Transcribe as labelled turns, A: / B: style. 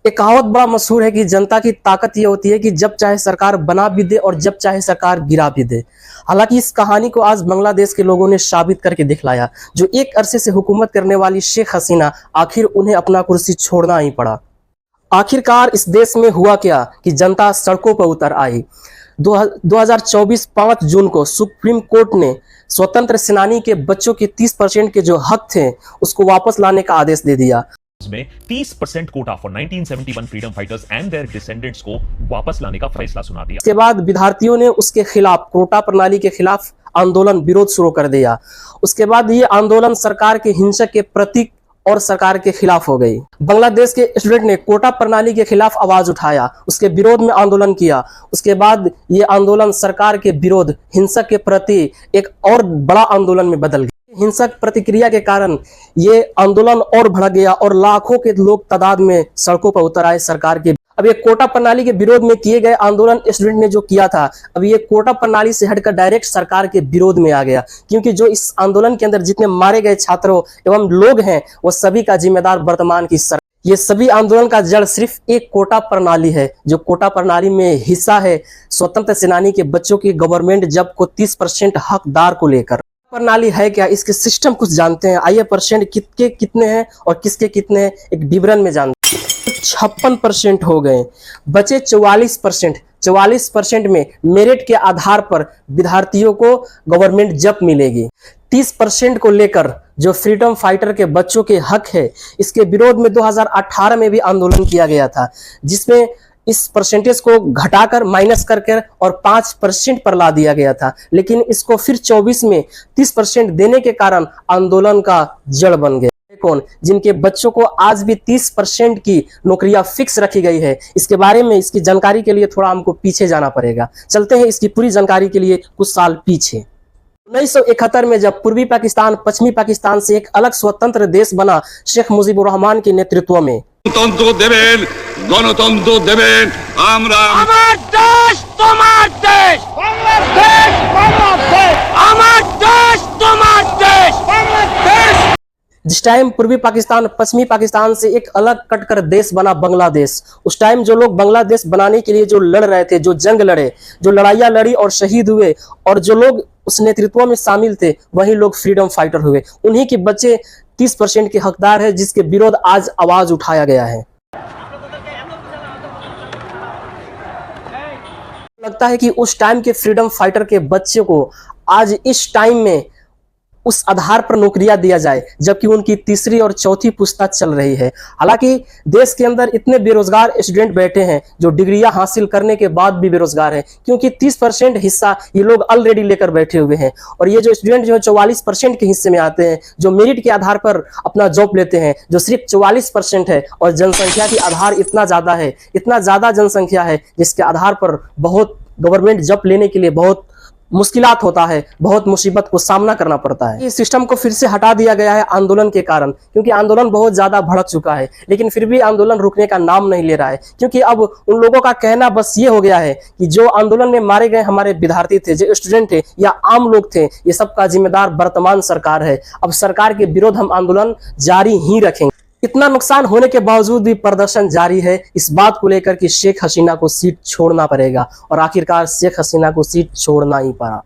A: एक कहावत बड़ा मशहूर है कि जनता की ताकत ये होती है कि जब चाहे सरकार बना भी दे और जब चाहे सरकार गिरा भी दे। हालांकि इस कहानी को आज बांग्लादेश के लोगों ने साबित करके दिखलाया। जो एक अरसे से हुकूमत करने वाली शेख हसीना, आखिर उन्हें अपना कुर्सी छोड़ना ही पड़ा। आखिरकार इस देश में हुआ क्या कि जनता सड़कों पर उतर आई। 2024 5 जून को सुप्रीम कोर्ट ने स्वतंत्र सेनानी के बच्चों के 30% के जो हक थे उसको वापस लाने का आदेश दे दिया।
B: में 30% quota for 1971 freedom fighters and their descendants को वापस लाने का फैसला सुना दिया।
A: इसके बाद विद्यार्थियों ने उसके खिलाफ, कोटा प्रणाली के खिलाफ आंदोलन, विरोध शुरू कर दिया। उसके बाद ये आंदोलन सरकार के हिंसक के प्रतीक और सरकार के खिलाफ हो गई। बांग्लादेश के स्टूडेंट ने कोटा प्रणाली के खिलाफ आवाज उठाया, उसके विरोध में आंदोलन किया। उसके बाद ये आंदोलन सरकार के विरोध, हिंसक के प्रति एक और बड़ा आंदोलन में बदल गया। हिंसक प्रतिक्रिया के कारण ये आंदोलन और बढ़ गया और लाखों के लोग तादाद में सड़कों पर उतर आए सरकार के। अब ये कोटा प्रणाली के विरोध में किए गए आंदोलन स्टूडेंट ने जो किया था, अब ये कोटा प्रणाली से हटकर डायरेक्ट सरकार के विरोध में आ गया। क्योंकि जो इस आंदोलन के अंदर जितने मारे गए छात्रों एवं लोग हैं, वो सभी का जिम्मेदार वर्तमान की सरकार। ये सभी आंदोलन का जड़ सिर्फ एक कोटा प्रणाली है, जो कोटा प्रणाली में हिस्सा है स्वतंत्र सेनानी के बच्चों की गवर्नमेंट जॉब को 30% हकदार को लेकर। प्रणाली है क्या, इसके सिस्टम कुछ जानते हैं। आइए परसेंट कितने हैं और किसके कितने हैं एक विवरण में जानते हैं। 56% हो गए, बचे 44%। 44% में मेरिट के आधार पर विद्यार्थियों को गवर्नमेंट जॉब मिलेगी। 30% को लेकर जो फ्रीडम फाइटर के बच्चों के हक है, इसके विरोध में 2018 में भी आंदोलन किया गया था, जिसमें इस परसेंटेज को घटाकर माइनस करके और 5% पर ला दिया गया था। लेकिन इसको फिर 24 में 30% देने के कारण आंदोलन का जड़ बन गया। कौन? जिनके बच्चों को आज भी 30% की नौकरियां फिक्स रखी गई है। इसके बारे में, इसकी जानकारी के लिए थोड़ा हमको पीछे जाना पड़ेगा। चलते हैं इसकी पूरी जानकारी के लिए कुछ साल पीछे। 1971 में जब पूर्वी पाकिस्तान पश्चिमी पाकिस्तान से एक अलग स्वतंत्र देश बना शेख मुजीबुर रहमान के नेतृत्व में,
C: गणतंत्र देवेन, गणतंत्र देवेन,
D: আমার দেশ তোমার দেশ, বাংলাদেশ বাংলাদেশ, আমার দেশ তোমার देश, बांग्लादेश।
A: जिस टाइम पूर्वी पाकिस्तान पश्चिमी पाकिस्तान से एक अलग कटकर देश बना बांग्लादेश, उस टाइम जो लोग बांग्लादेश बनाने के लिए जो लड़ रहे थे, जो जंग लड़े, जो लड़ाइयाँ लड़ी और शहीद हुए, और जो लोग उस नेतृत्व में शामिल थे, वही लोग फ्रीडम फाइटर हुए। उन्हीं के बच्चे 30% के हकदार है, जिसके विरोध आज आवाज उठाया गया है। लगता है कि उस टाइम के फ्रीडम फाइटर के बच्चे को आज इस टाइम में उस आधार पर नौकरियां दिया जाए, जबकि उनकी तीसरी और चौथी पुस्ता चल रही है। हालांकि देश के अंदर इतने बेरोजगार स्टूडेंट बैठे हैं जो डिग्रियां हासिल करने के बाद भी बेरोजगार हैं, क्योंकि 30% हिस्सा ये लोग ऑलरेडी लेकर बैठे हुए हैं। और ये जो स्टूडेंट जो 44% के हिस्से में आते हैं, जो मेरिट के आधार पर अपना जॉब लेते हैं, जो सिर्फ 44% है, और जनसंख्या की आधार इतना ज्यादा है, इतना ज्यादा जनसंख्या है, जिसके आधार पर बहुत गवर्नमेंट जॉब लेने के लिए बहुत मुश्किलात होता है, बहुत मुसीबत को सामना करना पड़ता है। इस सिस्टम को फिर से हटा दिया गया है आंदोलन के कारण, क्योंकि आंदोलन बहुत ज्यादा भड़क चुका है। लेकिन फिर भी आंदोलन रुकने का नाम नहीं ले रहा है, क्योंकि अब उन लोगों का कहना बस ये हो गया है कि जो आंदोलन में मारे गए हमारे विद्यार्थी थे, जो स्टूडेंट थे या आम लोग थे, ये सबका जिम्मेदार वर्तमान सरकार है। अब सरकार के विरोध हम आंदोलन जारी ही रखेंगे। इतना नुकसान होने के बावजूद भी प्रदर्शन जारी है, इस बात को लेकर कि शेख हसीना को सीट छोड़ना पड़ेगा, और आखिरकार शेख हसीना को सीट छोड़ना ही पड़ा।